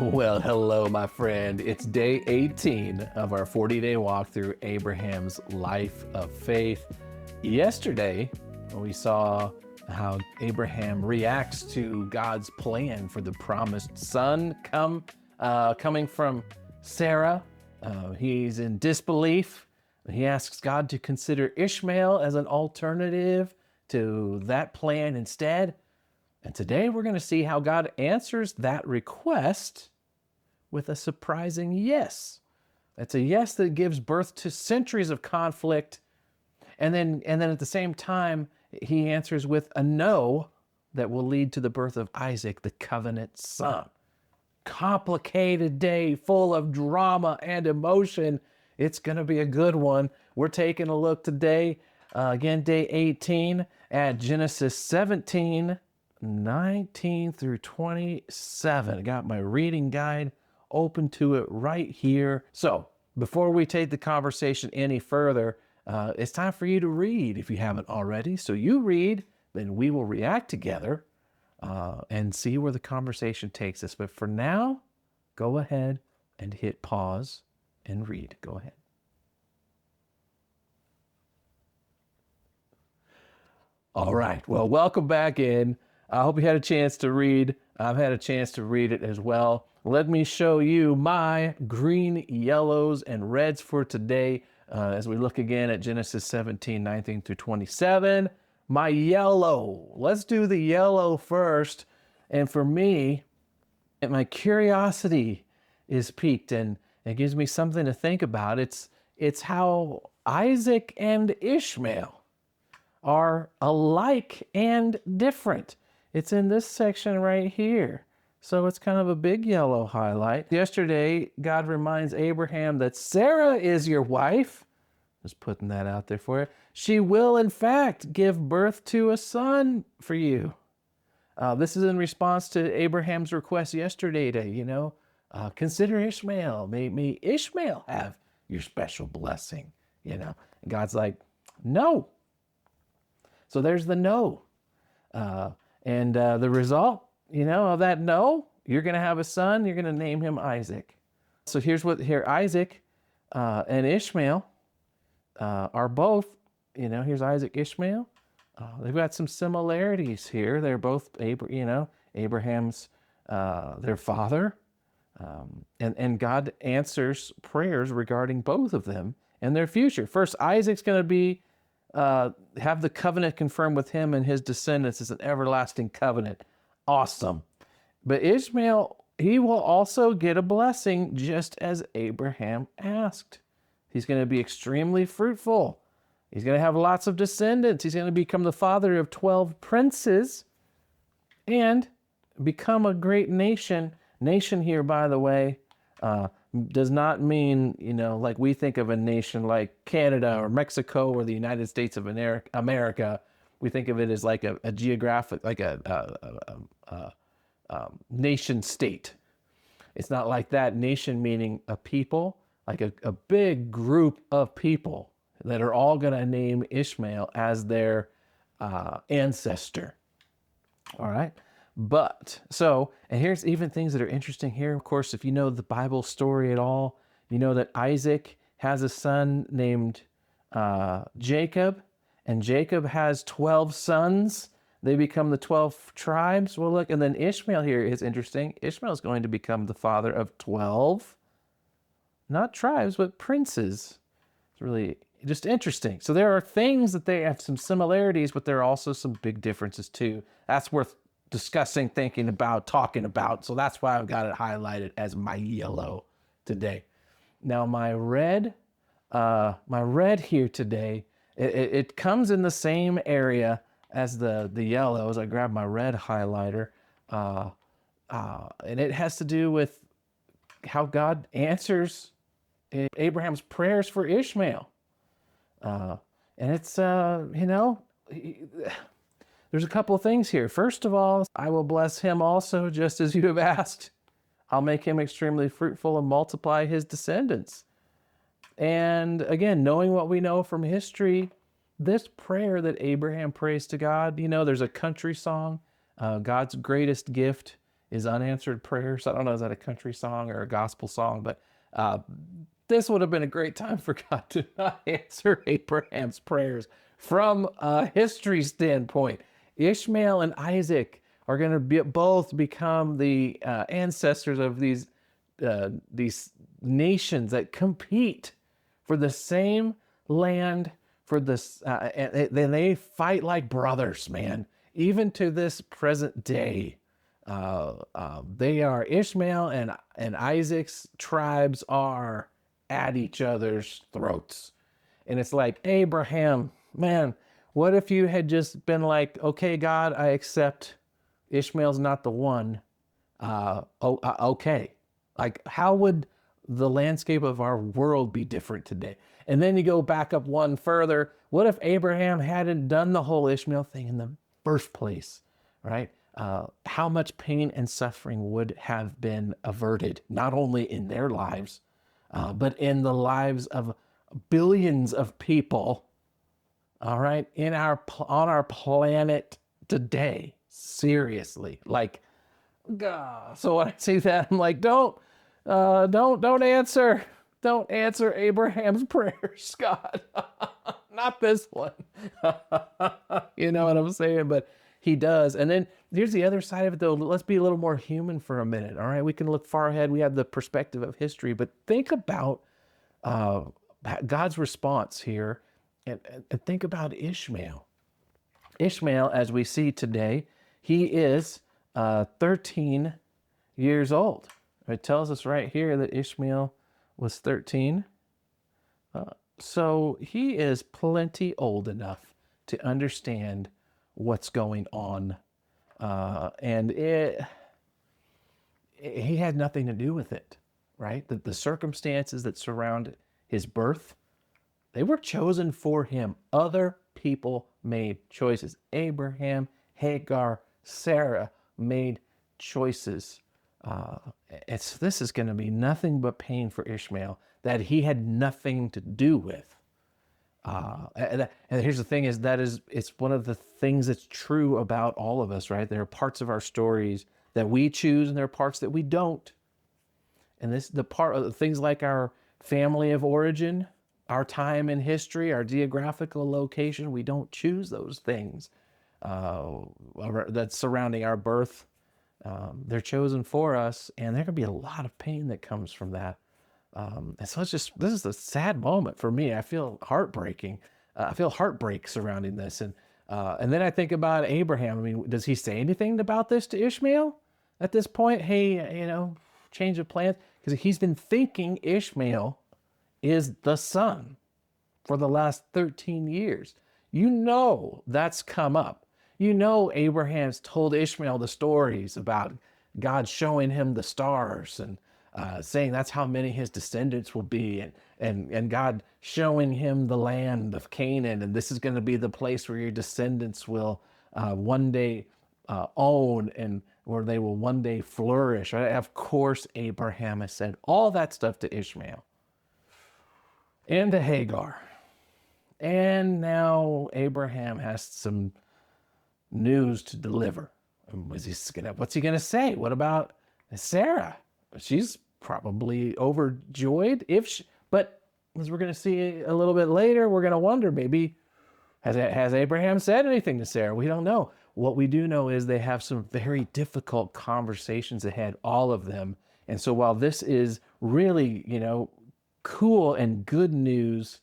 Well, hello, my friend. It's day 18 of our 40-day walk through Abraham's life of faith. Yesterday, we saw how Abraham reacts to God's plan for the promised son coming from Sarah. He's in disbelief. He asks God to consider Ishmael as an alternative to that plan instead. And today we're going to see how God answers that request with a surprising yes. That's a yes that gives birth to centuries of conflict. And then at the same time, he answers with a no that will lead to the birth of Isaac, the covenant son. Complicated day full of drama and emotion. It's going to be a good one. We're taking a look today, again, day 18 at Genesis 17, 19 through 27. I got my reading guide open to it right here. So before we take the conversation any further, it's time for you to read if you haven't already. So you read, then we will react together and see where the conversation takes us. But for now, go ahead and hit pause and read. Go ahead. All right. Well, welcome back in. I hope you had a chance to read. I've had a chance to read it as well. Let me show you my green, yellows, and reds for today as we look again at Genesis 17, 19 through 27. My yellow. Let's do the yellow first. And for me, my curiosity is piqued and it gives me something to think about. It's how Isaac and Ishmael are alike and different. It's in this section right here. So it's kind of a big yellow highlight. Yesterday, God reminds Abraham that Sarah is your wife. Just putting that out there for you. She will, in fact, give birth to a son for you. This is in response to Abraham's request yesterday to, consider Ishmael. May Ishmael have your special blessing, And God's like, no. So there's the no. And the result, of that no, you're going to have a son. You're going to name him Isaac. So here Isaac and Ishmael are both, here's Isaac, Ishmael. They've got some similarities here. They're both, Abraham's their father. And God answers prayers regarding both of them and their future. First, Isaac's going to be have the covenant confirmed with him and his descendants as an everlasting covenant. Awesome. But Ishmael, he will also get a blessing just as Abraham asked. He's going to be extremely fruitful. He's going to have lots of descendants. He's going to become the father of 12 princes and become a great nation. Nation here, by the way, does not mean, like we think of a nation like Canada or Mexico or the United States of America. We think of it as like a geographic, like a nation state. It's not like that. Nation meaning a people, like a big group of people that are all going to name Ishmael as their ancestor. All right. And here's even things that are interesting here. Of course, if you know the Bible story at all, you know that Isaac has a son named Jacob, and Jacob has 12 sons. They become the 12 tribes. Well, look, and then Ishmael here is interesting. Ishmael is going to become the father of 12, not tribes, but princes. It's really just interesting. So there are things that they have some similarities, but there are also some big differences too. That's worth discussing, thinking about, talking about. So that's why I've got it highlighted as my yellow today. Now my red here today, it comes in the same area as the yellow. As I grab my red highlighter, and it has to do with how God answers Abraham's prayers for Ishmael. And it's, there's a couple of things here. First of all, I will bless him also, just as you have asked. I'll make him extremely fruitful and multiply his descendants. And again, knowing what we know from history, this prayer that Abraham prays to God, there's a country song, God's greatest gift his unanswered prayers. I don't know, is that a country song or a gospel song? But this would have been a great time for God to not answer Abraham's prayers from a history standpoint. Ishmael and Isaac are going to both become the ancestors of these nations that compete for the same land, for this, and they fight like brothers, man. Even to this present day, they are Ishmael and Isaac's tribes are at each other's throats. And it's like, Abraham, man, what if you had just been like, okay, God, I accept Ishmael's not the one. Okay. Like, how would the landscape of our world be different today? And then you go back up one further. What if Abraham hadn't done the whole Ishmael thing in the first place, right? How much pain and suffering would have been averted, not only in their lives, but in the lives of billions of people, all right, on our planet today. Seriously, like, God. So when I see that, I'm like, don't answer Abraham's prayers, God. Not this one. You know what I'm saying? But he does. And then here's the other side of it, though. Let's be a little more human for a minute. All right, we can look far ahead. We have the perspective of history, but think about God's response here, and think about Ishmael. Ishmael, as we see today, he is 13 years old. It tells us right here that Ishmael was 13. So he is plenty old enough to understand what's going on. And he had nothing to do with it, right? The circumstances that surround his birth, they were chosen for him. Other people made choices. Abraham, Hagar, Sarah made choices. This is going to be nothing but pain for Ishmael that he had nothing to do with. And here's the thing: it's one of the things that's true about all of us, right? There are parts of our stories that we choose, and there are parts that we don't. And the part of things like our family of origin, our time in history, our geographical location, we don't choose those things that's surrounding our birth. They're chosen for us, and there can be a lot of pain that comes from that. And so this is a sad moment for me. I feel heartbreaking. I feel heartbreak surrounding this. And then I think about Abraham. I mean, does he say anything about this to Ishmael at this point? Hey, change of plans? Because he's been thinking Ishmael is the son for the last 13 years. That's come up. Abraham's told Ishmael the stories about God showing him the stars and saying that's how many his descendants will be, and God showing him the land of Canaan, and this is going to be the place where your descendants will one day own, and where they will one day flourish. Right? Of course, Abraham has said all that stuff to Ishmael and to Hagar. And now Abraham has some news to deliver. What's he going to say? What about Sarah? She's probably overjoyed. But as we're going to see a little bit later, we're going to wonder, maybe, has Abraham said anything to Sarah? We don't know. What we do know is they have some very difficult conversations ahead, all of them. And so while this is really, cool and good news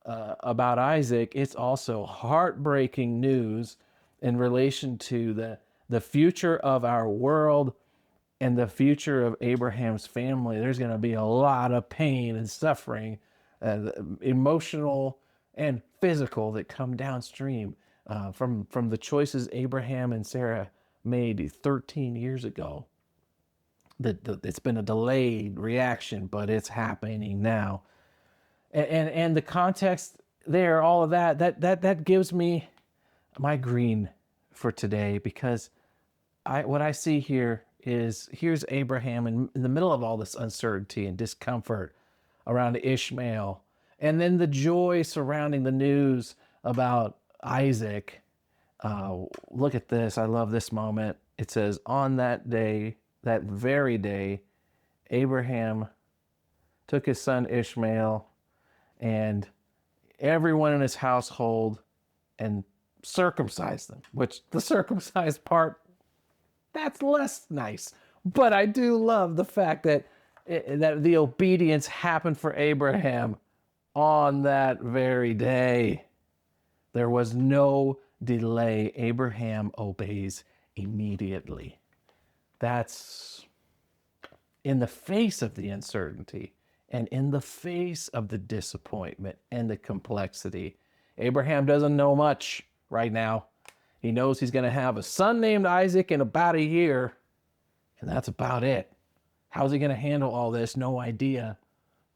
about Isaac, it's also heartbreaking news in relation to the future of our world and the future of Abraham's family. There's going to be a lot of pain and suffering, emotional and physical, that come downstream from the choices Abraham and Sarah made 13 years ago. It's been a delayed reaction, but it's happening now. And the context there, all of that gives me my green for today, because what I see here is, here's Abraham in the middle of all this uncertainty and discomfort around Ishmael, and then the joy surrounding the news about Isaac. Look at this. I love this moment. It says, on that day, that very day, Abraham took his son Ishmael and everyone in his household and circumcised them, which the circumcised part, that's less nice. But I do love the fact that that the obedience happened for Abraham on that very day. There was no delay. Abraham obeys immediately. That's in the face of the uncertainty and in the face of the disappointment and the complexity. Abraham doesn't know much right now. He knows he's going to have a son named Isaac in about a year, and that's about it. How's he going to handle all this? No idea.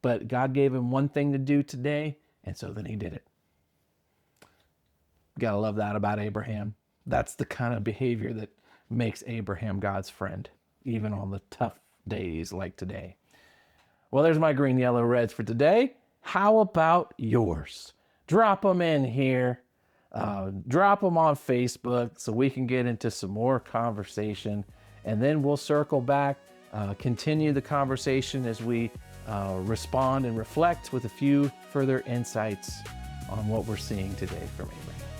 But God gave him one thing to do today, and so then he did it. Gotta love that about Abraham. That's the kind of behavior that makes Abraham God's friend, even on the tough days like today. Well, there's my green, yellow, reds for today. How about yours? Drop them in here. Drop them on Facebook so we can get into some more conversation. And then we'll circle back, continue the conversation as we respond and reflect with a few further insights on what we're seeing today from Abraham.